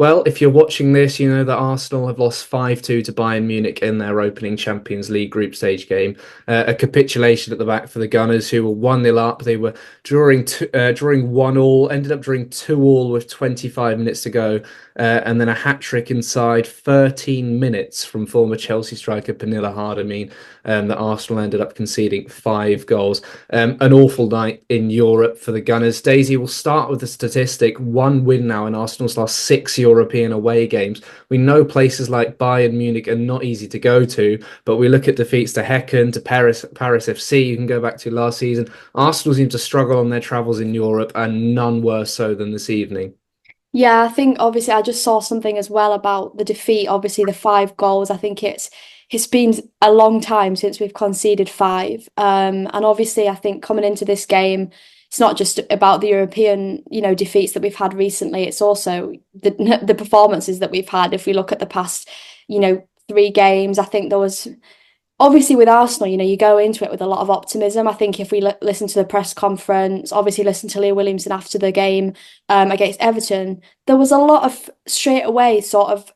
Well, if you're watching this, you know that Arsenal have lost 5-2 to Bayern Munich in their opening Champions League group stage game. A capitulation at the back for the Gunners, who were 1-0 up. They were drawing 1-1, ended up drawing 2-2 with 25 minutes to go, and then a hat-trick inside 13 minutes from former Chelsea striker Pernille Harder that Arsenal ended up conceding 5 goals. An awful night in Europe for the Gunners. Daisy, will start with the statistic. One win now in Arsenal's last 6 European away games. We know places like Bayern Munich are not easy to go to, but we look at defeats to Häcken, to Paris FC, you can go back to last season. Arsenal seem to struggle on their travels in Europe, and none worse so than this evening. Yeah, I think obviously I just saw something as well about the defeat, obviously the 5 goals. I think it's been a long time since we've conceded five. And obviously I think coming into this game, it's not just about the European, defeats that we've had recently, it's also the performances that we've had. If we look at the past, 3 games, I think there was obviously with Arsenal, you go into it with a lot of optimism. I think if we listen to the press conference, obviously listen to Leah Williamson after the game against Everton, there was a lot of straight away sort of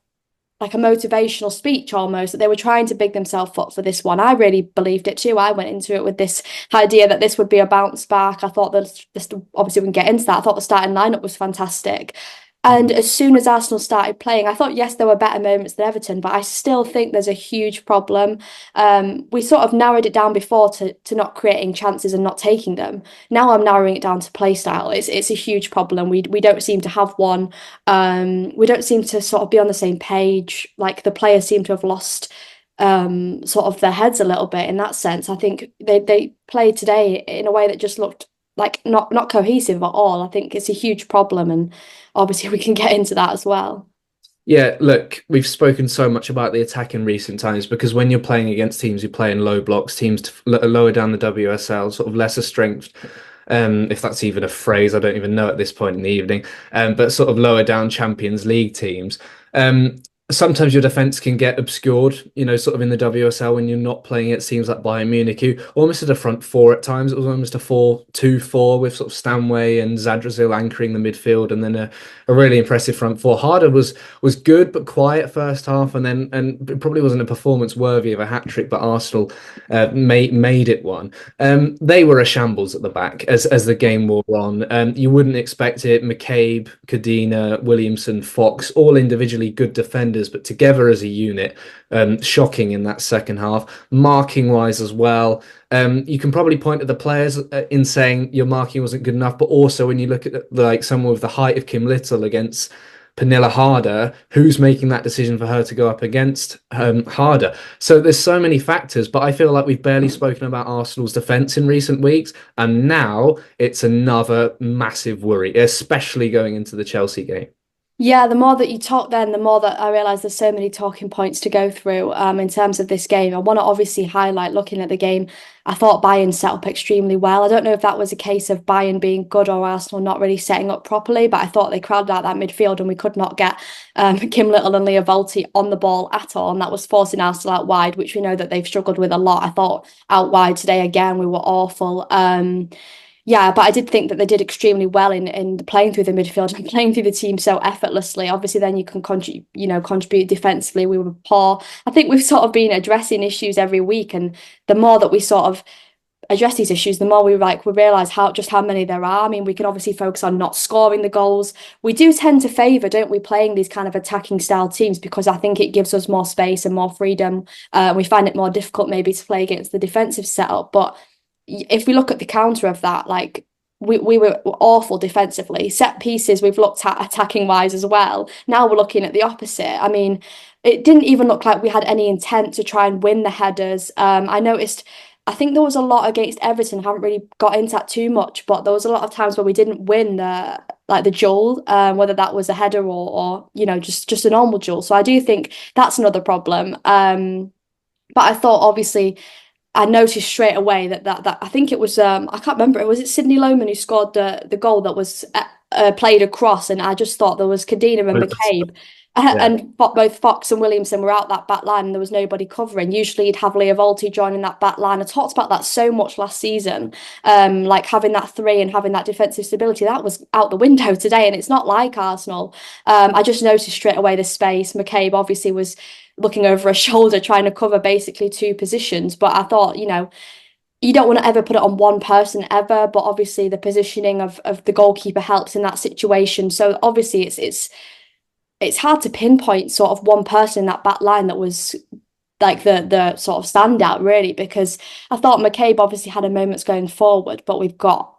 like a motivational speech almost that they were trying to big themselves up for this one. I really believed it too. I went into it with this idea that this would be a bounce back. I thought that this, obviously we can get into that. I thought the starting lineup was fantastic. And as soon as Arsenal started playing, I thought, yes, there were better moments than Everton, but I still think there's a huge problem. We sort of narrowed it down before to not creating chances and not taking them. Now I'm narrowing it down to play style. It's a huge problem. We don't seem to have one. We don't seem to sort of be on the same page. Like the players seem to have lost sort of their heads a little bit in that sense. I think they played today in a way that just looked like not cohesive at all. I think it's a huge problem, and obviously we can get into that as well. Yeah, look, we've spoken so much about the attack in recent times because when you're playing against teams who play in low blocks, teams lower down the WSL, sort of lesser strength, if that's even a phrase, I don't even know at this point in the evening, but sort of lower down Champions League teams. Sometimes your defense can get obscured, sort of in the WSL when you're not playing it. Seems like Bayern Munich, who almost had a front four at times. It was almost a 4-2-4 with sort of Stanway and Zadrazil anchoring the midfield, and then a really impressive front four. Harder was good but quiet first half, and it probably wasn't a performance worthy of a hat trick, but Arsenal made it one. They were a shambles at the back as the game wore on. You wouldn't expect it. McCabe, Cadena, Williamson, Fox, all individually good defenders, but together as a unit, shocking in that second half. Marking wise as well, you can probably point at the players in saying your marking wasn't good enough, but also when you look at like someone with the height of Kim Little against Pernille Harder, who's making that decision for her to go up against Harder? So there's so many factors, but I feel like we've barely spoken about Arsenal's defence in recent weeks, and now it's another massive worry, especially going into the Chelsea game. Yeah, the more that you talk then, the more that I realise there's so many talking points to go through in terms of this game. I want to obviously highlight, looking at the game, I thought Bayern set up extremely well. I don't know if that was a case of Bayern being good or Arsenal not really setting up properly, but I thought they crowded out that midfield and we could not get Kim Little and Leah Volti on the ball at all. And that was forcing Arsenal out wide, which we know that they've struggled with a lot. I thought out wide today, again, we were awful. Yeah, but I did think that they did extremely well in playing through the midfield and playing through the team so effortlessly. Obviously, then you can contribute defensively. We were poor. I think we've sort of been addressing issues every week, and the more that we sort of address these issues, the more we realise how many there are. I mean, we can obviously focus on not scoring the goals. We do tend to favour, don't we, playing these kind of attacking style teams because I think it gives us more space and more freedom. We find it more difficult maybe to play against the defensive setup, but if we look at the counter of that, like we were awful defensively. Set pieces we've looked at attacking wise as well. Now we're looking at the opposite. I mean, it didn't even look like we had any intent to try and win the headers. I noticed, I think there was a lot against Everton. I haven't really got into that too much, but there was a lot of times where we didn't win the duel, whether that was a header or just a normal duel. So I do think that's another problem. But I thought obviously I noticed straight away that I think it was I can't remember, was it Sydney Lohman who scored the goal that was played across, and I just thought there was Kadina and McCabe. Yeah. And both Fox and Williamson were out that back line, and there was nobody covering. Usually, you'd have Leah Volti joining that back line. I talked about that so much last season, like having that three and having that defensive stability. That was out the window today, and it's not like Arsenal. I just noticed straight away the space. McCabe obviously was looking over her shoulder, trying to cover basically two positions. But I thought, you don't want to ever put it on one person ever, but obviously the positioning of the goalkeeper helps in that situation. So obviously it's hard to pinpoint sort of one person in that back line that was like the sort of standout really, because I thought McCabe obviously had her moments going forward, but we've got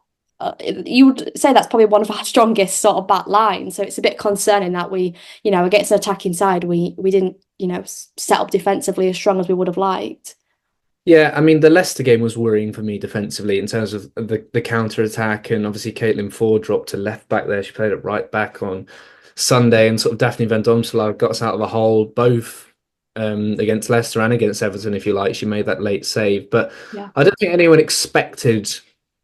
you would say that's probably one of our strongest sort of back lines. So it's a bit concerning that we, against an attacking side, we didn't, set up defensively as strong as we would have liked. Yeah, I mean, the Leicester game was worrying for me defensively in terms of the counter attack, and obviously Caitlin Ford dropped to left back there. She played at right back on Sunday, and sort of Daphne Van Domselaar got us out of a hole both against Leicester and against Everton, if you like. She made that late save, but Yeah. I don't think anyone expected,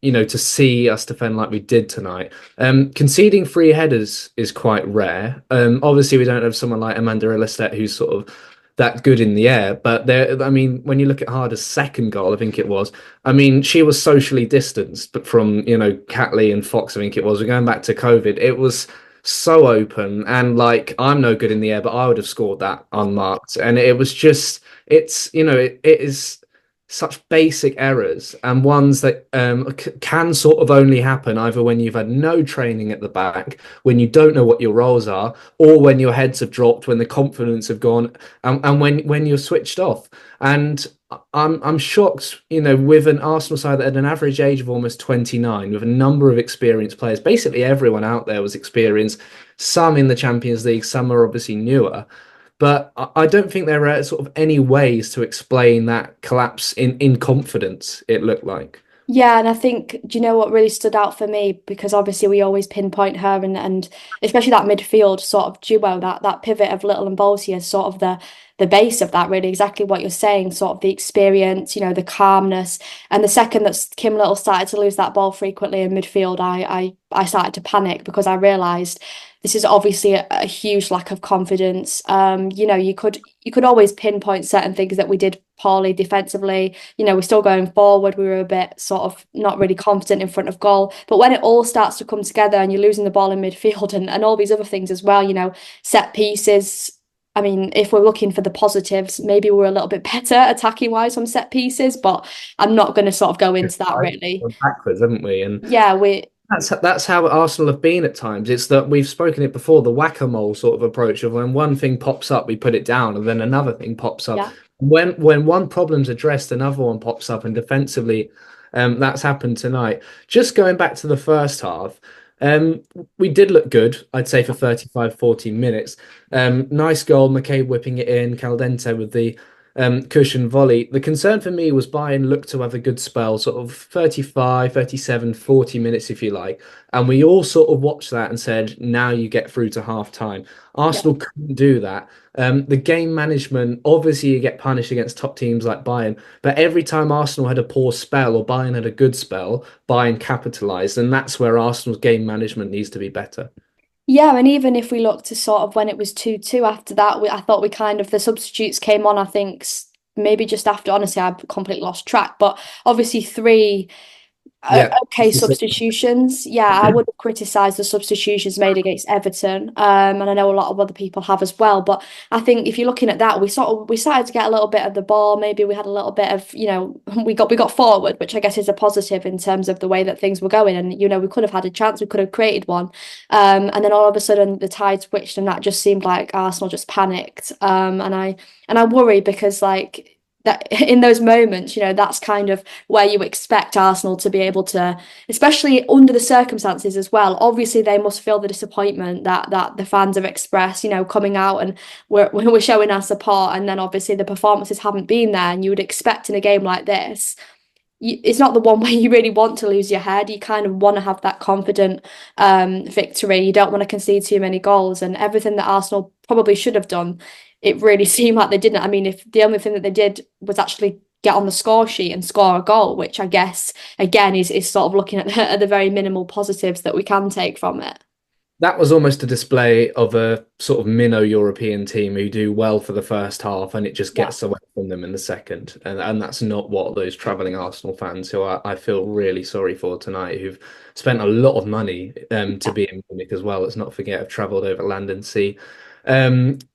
to see us defend like we did tonight. Conceding free headers is quite rare. Obviously, we don't have someone like Amanda Illestet who's sort of that good in the air. But there, I mean, when you look at Harder's second goal, I think it was. I mean, she was socially distanced, but from Catley and Fox, I think it was. We're going back to COVID. It was so open, and like I'm no good in the air, but I would have scored that unmarked. And it was just, it is such basic errors and ones that can sort of only happen either when you've had no training at the back, when you don't know what your roles are, or when your heads have dropped, when the confidence have gone, and when you're switched off. And I'm shocked, with an Arsenal side that had an average age of almost 29, with a number of experienced players. Basically, everyone out there was experienced. Some in the Champions League, some are obviously newer. But I don't think there are sort of any ways to explain that collapse in confidence, it looked like. Yeah, and I think, do you know what really stood out for me? Because obviously we always pinpoint her, and especially that midfield sort of duo, that pivot of Little and Bolsey is sort of the base of that, really, exactly what you're saying, sort of the experience, the calmness. And the second that Kim Little started to lose that ball frequently in midfield, I started to panic, because I realised this is obviously a huge lack of confidence. You could always pinpoint certain things that we did poorly defensively. We're still going forward. We were a bit sort of not really confident in front of goal. But when it all starts to come together and you're losing the ball in midfield and all these other things as well, set pieces. I mean, if we're looking for the positives, maybe we're a little bit better attacking wise from set pieces, but I'm not going to sort of go into that really. We're backwards, haven't we? And Yeah, we that's how Arsenal have been at times. It's that we've spoken it before, the whack-a-mole sort of approach of when one thing pops up, we put it down, and then another thing pops up. yeah. When one problem's addressed, another one pops up, and defensively, that's happened tonight. Just going back to the first half, we did look good, I'd say, for 35, 40 minutes. Nice goal, McCabe whipping it in, Caldente with the cushion volley. The concern for me was Bayern looked to have a good spell, sort of 35, 37, 40 minutes, if you like. And we all sort of watched that and said, now you get through to half time. Arsenal couldn't do that. The game management, obviously you get punished against top teams like Bayern, but every time Arsenal had a poor spell or Bayern had a good spell, Bayern capitalised. And that's where Arsenal's game management needs to be better. Yeah, and even if we look to sort of when it was 2-2 after that, I thought we kind of, the substitutes came on, I think, maybe just after, honestly, I completely lost track, but obviously three Yeah. okay substitutions. Yeah, I would have criticised the substitutions made against Everton, and I know a lot of other people have as well. But I think if you're looking at that, we started to get a little bit of the ball. Maybe we had a little bit of we got forward, which I guess is a positive in terms of the way that things were going. And we could have had a chance, we could have created one, and then all of a sudden the tide switched, and that just seemed like Arsenal just panicked. And I worry because like that in those moments, that's kind of where you expect Arsenal to be able to, especially under the circumstances as well. Obviously, they must feel the disappointment that the fans have expressed, coming out and we're showing our support, and then obviously the performances haven't been there, and you would expect in a game like this. It's not the one where you really want to lose your head. You kind of want to have that confident victory. You don't want to concede too many goals, and everything that Arsenal probably should have done, it really seemed like they didn't. I mean, if the only thing that they did was actually get on the score sheet and score a goal, which I guess again is sort of looking at the very minimal positives that we can take from it. that was almost a display of a sort of minnow European team who do well for the first half and it just Yeah. gets away from them in the second. And that's not what those travelling Arsenal fans who I feel really sorry for tonight, who've spent a lot of money to be in Munich as well. Let's not forget have travelled over land and sea.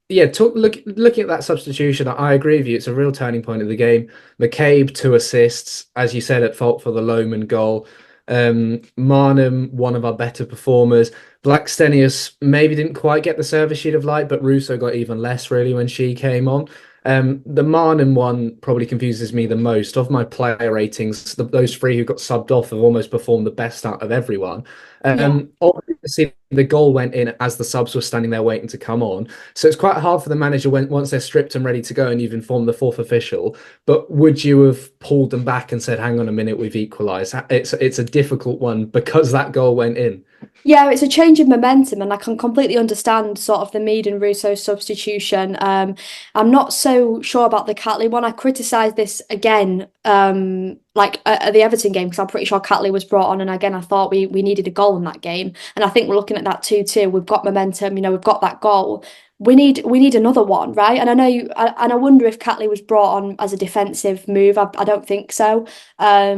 Yeah, looking at that substitution, I agree with you. It's a real turning point of the game. McCabe, 2 assists, as you said, at fault for the Lohman goal. Marnham, one of our better performers. Blackstenius maybe didn't quite get the service she'd have liked, but Russo got even less really when she came on. The Marnham one probably confuses me the most. Of my player ratings, those three who got subbed off have almost performed the best out of everyone. Yeah. Obviously, the goal went in as the subs were standing there waiting to come on. So it's quite hard for the manager once they're stripped and ready to go and you've informed the fourth official. But would you have pulled them back and said, hang on a minute, we've equalised? It's a difficult one because that goal went in. Yeah, it's a change in momentum, and I can completely understand sort of the Mead and Russo substitution. I'm not so sure about the Catley one. I criticised this again, like at the Everton game, because I'm pretty sure Catley was brought on, and again, I thought we needed a goal in that game, and I think we're looking at that 2-2. We've got momentum, we've got that goal. We need another one, right? And I know and I wonder if Catley was brought on as a defensive move. I don't think so. I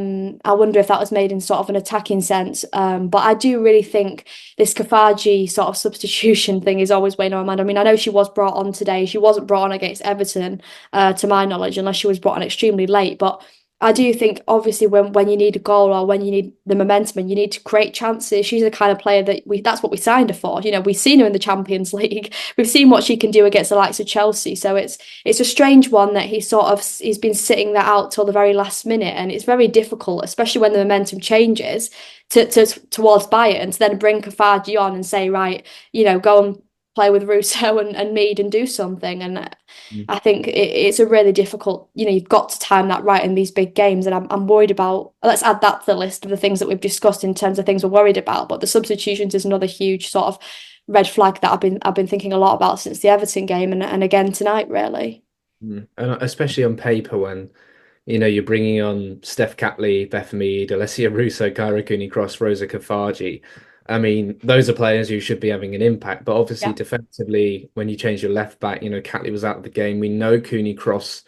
wonder if that was made in sort of an attacking sense. But I do really think this Kafaji sort of substitution thing is always weighing on my mind. I mean, I know she was brought on today. She wasn't brought on against Everton, to my knowledge, unless she was brought on extremely late. But I do think obviously when you need a goal or when you need the momentum and you need to create chances, she's the kind of player that's what we signed her for. We've seen her in the Champions League. We've seen what she can do against the likes of Chelsea. So it's a strange one that he's been sitting that out till the very last minute, and it's very difficult, especially when the momentum changes towards Bayern, to then bring Kafaji on and say, right, go and play with Russo and Mead and do something. And I think it's a really difficult, you've got to time that right in these big games. And I'm worried about, let's add that to the list of the things that we've discussed in terms of things we're worried about. But the substitutions is another huge sort of red flag that I've been thinking a lot about since the Everton game and again tonight, really. And especially on paper when you're bringing on Steph Catley, Beth Mead, Alessia Russo, Kyra Cooney-Cross, Rosa Kafaji. I mean, those are players who should be having an impact. But obviously, Yeah. defensively, when you change your left back, Catley was out of the game. We know Cooney-Cross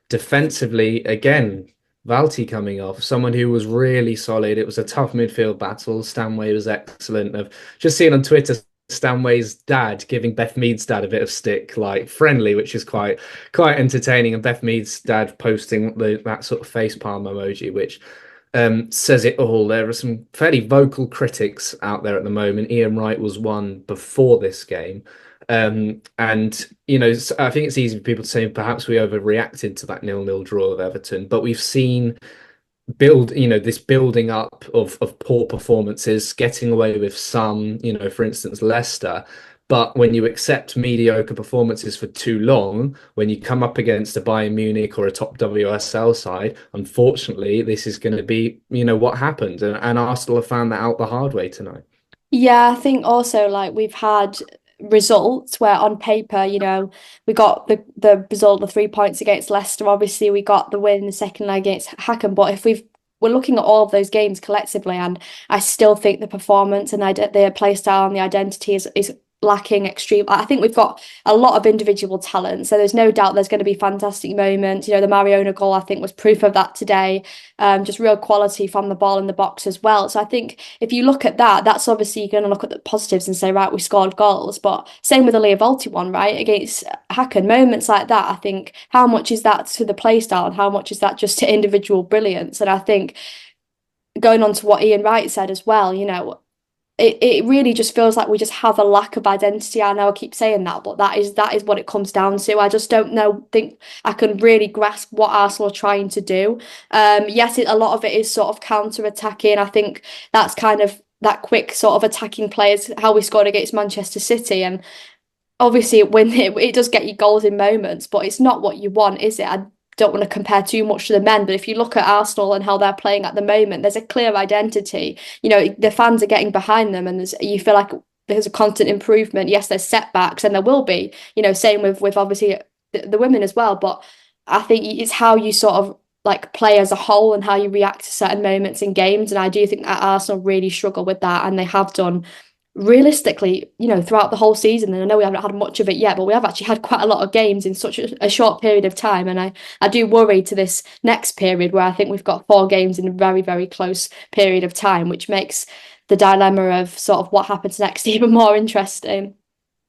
defensively, again, Valti coming off, someone who was really solid. It was a tough midfield battle. Stanway was excellent. I've just seen on Twitter Stanway's dad giving Beth Mead's dad a bit of stick, like friendly, which is quite entertaining. And Beth Mead's dad posting that sort of face palm emoji, which says it all. There are some fairly vocal critics out there at the moment. Ian Wright was one before this game. And I think it's easy for people to say perhaps we overreacted to that 0-0 draw of Everton, but we've seen this building up of poor performances, getting away with some, for instance, Leicester. But when you accept mediocre performances for too long, when you come up against a Bayern Munich or a top WSL side, unfortunately, this is going to be, what happened. And Arsenal have found that out the hard way tonight. Yeah, I think also like we've had results where on paper, we got the result, the 3 points against Leicester. Obviously, we got the win in the second leg against Hacken. But if we're looking at all of those games collectively, and I still think the performance and the play style and the identity is lacking extreme. I think we've got a lot of individual talent, so there's no doubt there's going to be fantastic moments. The Mariona goal I think was proof of that today. Just real quality from the ball in the box as well. So I think if you look at that, that's obviously going to look at the positives and say, right, we scored goals. But same with the Leah Volti one, right, against Hacken. Moments like that, I think, how much is that to the play style and how much is that just to individual brilliance? And I think going on to what Ian Wright said as well, it really just feels like we just have a lack of identity. I know I keep saying that, but that is what it comes down to. I just don't think I can really grasp what Arsenal are trying to do. Yes, a lot of it is sort of counter-attacking. I think that's kind of that quick sort of attacking players, how we scored against Manchester City. And obviously it does get you goals in moments, but it's not what you want, is it? I don't want to compare too much to the men, but if you look at Arsenal and how they're playing at the moment, there's a clear identity. The fans are getting behind them, and you feel like there's a constant improvement. Yes, there's setbacks, and there will be. Same with obviously the women as well. But I think it's how you sort of like play as a whole and how you react to certain moments in games. And I do think that Arsenal really struggle with that, and they have done realistically, throughout the whole season, and I know we haven't had much of it yet, but we have actually had quite a lot of games in such a short period of time. And I do worry to this next period where I think we've got 4 games in a very, very close period of time, which makes the dilemma of sort of what happens next even more interesting.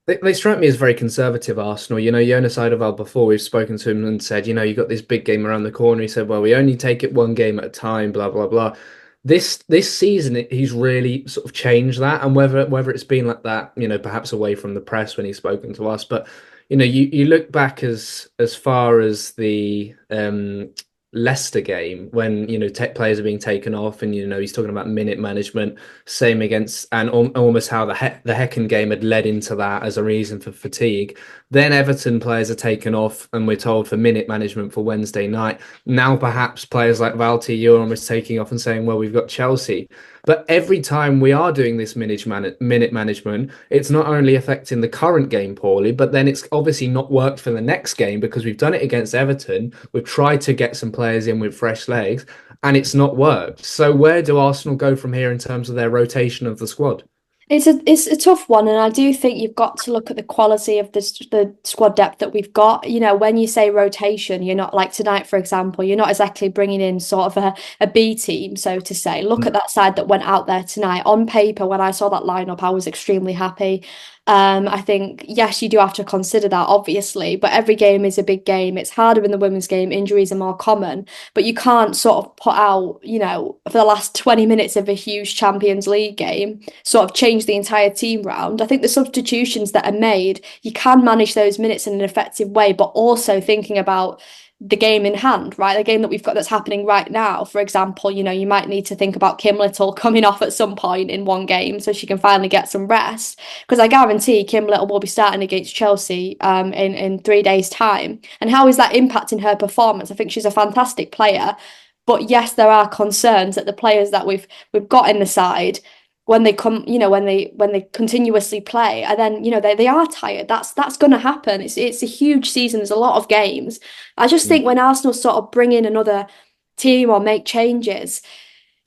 They strike me as very conservative, Arsenal. Jonas Eidevall, before we've spoken to him and said, you got this big game around the corner. He said, well, we only take it one game at a time, blah, blah, blah. This season, he's really sort of changed that. And whether it's been like that, perhaps away from the press when he's spoken to us, but you look back as far as the Leicester game when tech players are being taken off, and he's talking about minute management. Same against and almost how the Hecken game had led into that as a reason for fatigue. Then Everton players are taken off, and we're told for minute management for Wednesday night. Now perhaps players like Valty, you're almost taking off and saying, well, we've got Chelsea. But every time we are doing this minute management, it's not only affecting the current game poorly, but then it's obviously not worked for the next game because we've done it against Everton. We've tried to get some players in with fresh legs, and it's not worked. So where do Arsenal go from here in terms of their rotation of the squad? It's a tough one, and I do think you've got to look at the quality of the squad depth that we've got. When you say rotation, you're not like tonight, for example, you're not exactly bringing in sort of a B team, so to say. Look at that side that went out there tonight. On paper, when I saw that lineup, I was extremely happy. I think, yes, you do have to consider that, obviously, but every game is a big game. It's harder in the women's game. Injuries are more common, but you can't sort of put out, for the last 20 minutes of a huge Champions League game, sort of change the entire team round. I think the substitutions that are made, you can manage those minutes in an effective way, but also thinking about the game in hand, right? The game that we've got that's happening right now. For example, you might need to think about Kim Little coming off at some point in one game so she can finally get some rest. Because I guarantee Kim Little will be starting against Chelsea in 3 days' time. And how is that impacting her performance? I think she's a fantastic player. But yes, there are concerns that the players that we've got in the side, when they come, when they continuously play, and then they are tired. That's going to happen. It's a huge season. There's a lot of games. I just think when Arsenal sort of bring in another team or make changes,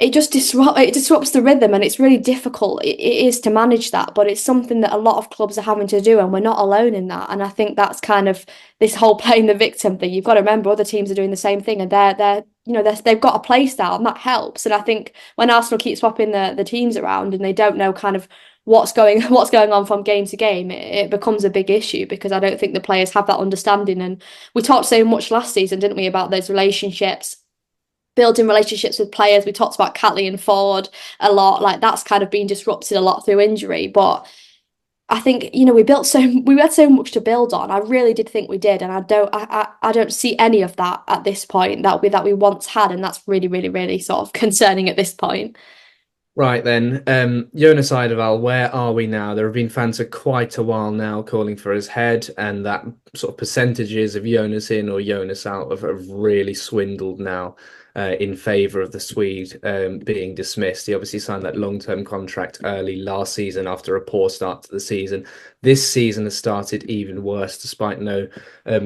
it just disrupts the rhythm, and it's really difficult. It is to manage that, but it's something that a lot of clubs are having to do, and we're not alone in that. And I think that's kind of this whole playing the victim thing. You've got to remember other teams are doing the same thing, and they've got a play style, and that helps. And I think when Arsenal keep swapping the teams around and they don't know kind of what's going on from game to game, it becomes a big issue because I don't think the players have that understanding. And we talked so much last season, didn't we, about those relationships, building relationships with players. We talked about Catley and Ford a lot. Like that's kind of been disrupted a lot through injury. But I think we had so much to build on. I really did think we did, and I don't see any of that at this point that we once had, and that's really, really, really sort of concerning at this point. Right then, Jonas Eidevall, where are we now? There have been fans for quite a while now calling for his head, and that sort of percentages of Jonas in or Jonas out have really swindled now in favour of the Swede being dismissed. He obviously signed that long-term contract early last season after a poor start to the season. This season has started even worse, despite no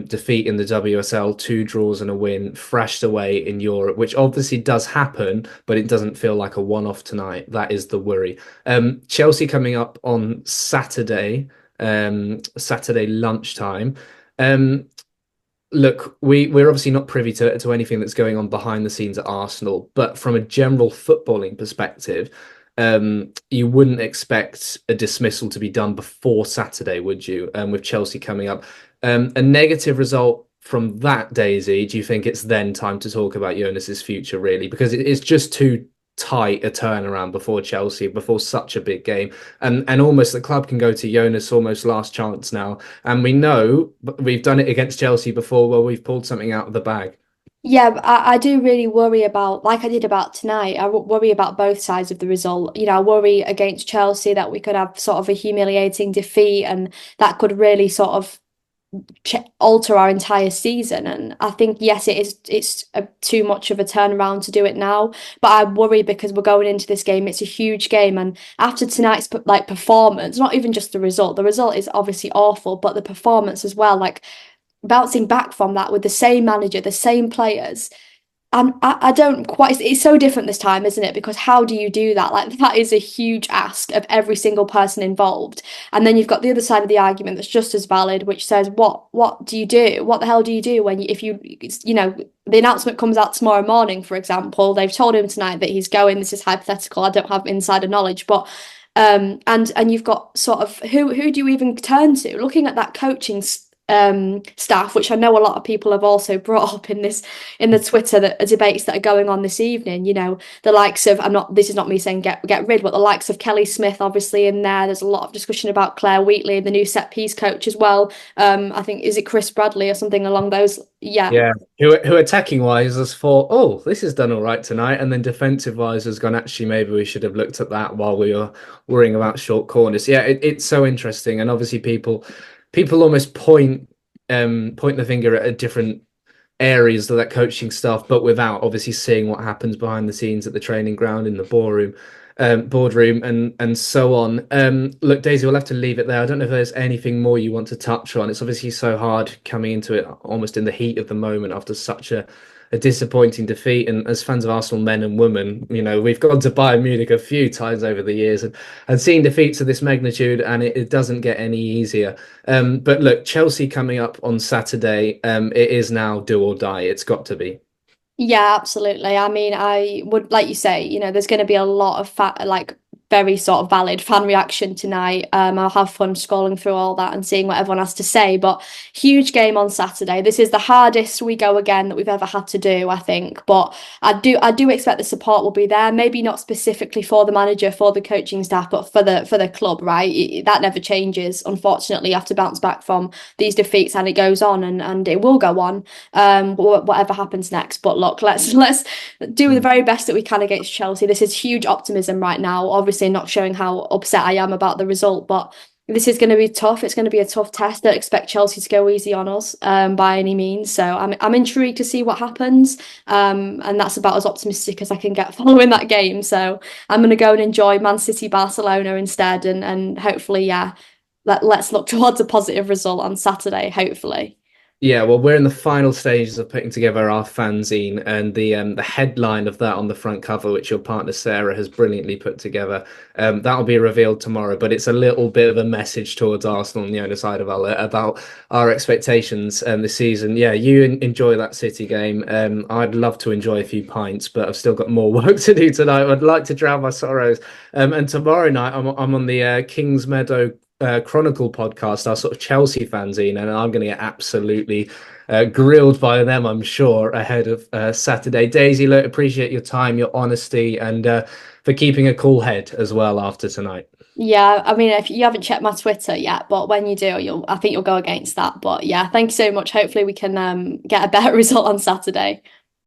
defeat in the WSL, 2 draws and a win, thrashed away in Europe, which obviously does happen, but it doesn't feel like a one-off tonight. That is the worry. Chelsea coming up on Saturday, Saturday lunchtime. Look, we're obviously not privy to anything that's going on behind the scenes at Arsenal, but from a general footballing perspective, you wouldn't expect a dismissal to be done before Saturday, would you? With Chelsea coming up, a negative result from that, Daisy. Do you think it's then time to talk about Jonas's future, really? Because it's just too tight a turnaround before Chelsea, before such a big game, and almost the club can go to Jonas almost last chance now. And we know we've done it against Chelsea before, where we've pulled something out of the bag. Yeah, but I do really worry about, like I did about tonight, worry about both sides of the result. I worry against Chelsea that we could have sort of a humiliating defeat, and that could really sort of alter our entire season. And I think, yes, it's too much of a turnaround to do it now, but I worry because we're going into this game. It's a huge game, and after tonight's performance, not even just the result is obviously awful, but the performance as well, like bouncing back from that with the same manager, the same players, I don't quite, it's so different this time, isn't it? Because how do you do that? Like, that is a huge ask of every single person involved. And then you've got the other side of the argument that's just as valid, which says, what do you do? What the hell do you do when if you know, the announcement comes out tomorrow morning, for example, they've told him tonight that he's going. This is hypothetical. I don't have insider knowledge, but and you've got sort of who do you even turn to? Looking at that coaching staff, which I know a lot of people have also brought up in the Twitter debates that are going on this evening. You know, the likes of this is not me saying get rid, but the likes of Kelly Smith obviously in there. There's a lot of discussion about Claire Wheatley, the new set piece coach as well. I think is it Chris Bradley or something along those. Yeah, Yeah, who attacking wise has thought, oh, this is done all right tonight, and then defensive wise has gone, actually, maybe we should have looked at that while we were worrying about short corners. Yeah, it's so interesting, and obviously people almost point the finger at a different areas of that coaching stuff, but without obviously seeing what happens behind the scenes at the training ground, in the boardroom, and so on. Look, Daisy, we'll have to leave it there. I don't know if there's anything more you want to touch on. It's obviously so hard coming into it almost in the heat of the moment after such a disappointing defeat. And as fans of Arsenal, men and women, you know, we've gone to Bayern Munich a few times over the years and seen defeats of this magnitude, and it doesn't get any easier. But look, Chelsea coming up on Saturday, it is now do or die. It's got to be. yeah, absolutely. I mean, I would like you say, you know, there's going to be a lot of like very sort of valid fan reaction tonight. I'll have fun scrolling through all that and seeing what everyone has to say. But huge game on Saturday. This is the hardest we go again that we've ever had to do, I think. But I do expect the support will be there. Maybe not specifically for the manager, for the coaching staff, but for the club, right? That never changes. Unfortunately, you have to bounce back from these defeats, and it goes on, and it will go on. Whatever happens next. But look, let's do the very best that we can against Chelsea. This is huge optimism right now. Obviously, not showing how upset I am about the result, but this is going to be tough. It's going to be a tough test. Don't expect Chelsea to go easy on us by any means. So I'm intrigued to see what happens. And that's about as optimistic as I can get following that game. So I'm going to go and enjoy Man City Barcelona instead, and hopefully, yeah, let's look towards a positive result on Saturday. Hopefully. Yeah, well, we're in the final stages of putting together our fanzine, and the headline of that on the front cover, which your partner Sarah has brilliantly put together, that'll be revealed tomorrow. But it's a little bit of a message towards Arsenal and Jonas Eidevall about our expectations this season. Yeah, you enjoy that City game. I'd love to enjoy a few pints, but I've still got more work to do tonight. I'd like to drown my sorrows. And tomorrow night, I'm on the Kings Meadow Chronicle podcast, our sort of Chelsea fanzine, and I'm going to get absolutely grilled by them, I'm sure, ahead of Saturday. Daisy, look, appreciate your time, your honesty, and for keeping a cool head as well after tonight. Yeah, I mean, if you haven't checked my Twitter yet, but when you do, I think you'll go against that. But yeah, thank you so much. Hopefully we can get a better result on Saturday.